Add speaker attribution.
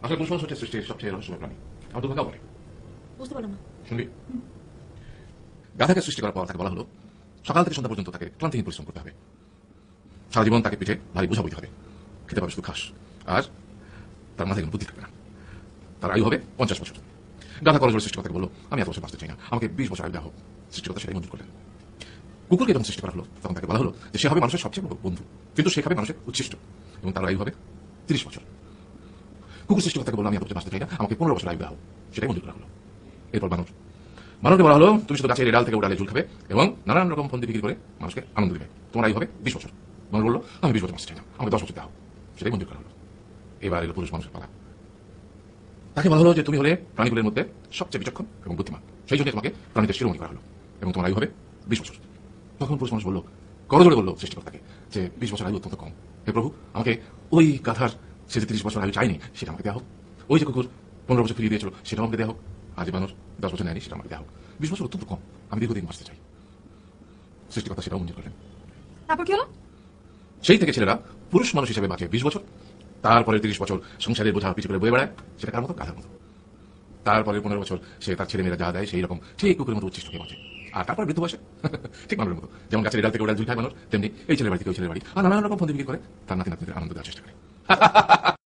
Speaker 1: আসলে পুরুষ মানুষ হচ্ছে সৃষ্টির সবচেয়ে রহস্যময় প্রাণী। আমার দুর্ভাগ্য বলে
Speaker 2: বুঝতে পারলাম না।
Speaker 1: শুনবি, গাধাকে সৃষ্টি করার পর তাকে বলা হলো সকাল থেকে সন্ধ্যা পর্যন্ত তাকে ক্লান্তিহীন পরিশ্রম করতে হবে। সারা জীবন তাকে পিঠে ভারী বোঝা বইতে হবে, খেতে পাবে শুধু ঘাস, আর তার মাথায় কোনো বুদ্ধি থাকবে না। তার আয়ু হবে 50 বছর। গাধা করজোড়ে সৃষ্টিকর্তাকে বললো আমি এত বছর বাঁচতে চাই না, আমাকে 20 বছর আয়ু দেওয়া হোক। সৃষ্টিকর্তা সেটাই মঞ্জুর করলেন। কুকুরকে যখন সৃষ্টি করা হলো তখন তাকে বলা হলো যে সে হবে মানুষের সবচেয়ে বড় বন্ধু, কিন্তু সে খাবে মানুষের উচ্ছিষ্ট, এবং তার আয়ু হবে 30 বছর। কুকুর সৃষ্টিকর্তাকে বললো আমি এত বছর বাঁচতে চাই না, আমাকে 15 বছর আয়ু দেওয়া হোক। সেটাই মঞ্জুর করা হলো। এরপর মানবকে বলা হলো তুমি শুধু গাছের ডাল থেকে উড়ালে ঝুল খাবে এবং নানান রকম ফন্দি বিক্রি করে মানুষকে আনন্দ দিবে, তোমার আয়ু হবে 20 বছর। মানুষ বললো আমি 20 বছর বাঁচতে চাই না, আমাকে 10 বছর দেওয়া হোক। সেটাই মঞ্জুর করা হলো। এবার এলো পুরুষ মানুষের পালা। তাকে বলা হলো যে তুমি হলে প্রাণীগুলোর মধ্যে সবচেয়ে বিচক্ষণ এবং বুদ্ধিমান, সেই জন্য তোমাকে প্রাণীদের শিরোমণি করা হলো এবং তোমার আয়ু হবে 20 বছর। তখন পুরুষ মানুষ বললো, করজোড়ে বললো সৃষ্টিকর্তাকে যে 20 বছর আয়ু অত্যন্ত কম, হে প্রভু আমাকে ওই গাধার সে যে 30 বছর আয়ু চাইনি সেটা আমাকে দেওয়া হোক, ওই যে কুকুর 15 বছর ফিরিয়ে দিয়েছিল সেটাও আমাকে দেওয়া হোক, আজ মানুষ 10 বছর নেয়নি সেটা আমাকে দেওয়া হোক। 20 বছর অত্যন্ত কম, আমি দীর্ঘদিন বাঁচতে চাই। সৃষ্টিকর্তা সেটাও মঞ্জুর করলেন।
Speaker 2: তারপর কি হলো?
Speaker 1: সেই থেকে ছেলেরা পুরুষ মানুষ হিসেবে বাঁচে 20 বছর, তারপরে 30 বছর সংসারের বোঝা পিছু করে বয়ে বেড়ায়, সেটা কার মতো গাধার মতো। তারপরে 15 বছর সে তার ছেলে মেয়েরা যা দেয় সেই রকম ঠিক কুকুরের মতো উচ্ছিষ্ট হয়ে বাঁচে। আর তারপর বৃদ্ধ বয়সে ঠিক মানুষের মতো, যেমন গাছের ডাল থেকে ওড়াল ঝুল খায় মানুষ, তেমনি এই ছেলের বাড়ি থেকে ওই ছেলের বাড়ি আর নানান রকম ফন্দি বিক্রি করে তার নাতি নাতনিদের আনন্দ দেওয়ার চেষ্টা করে।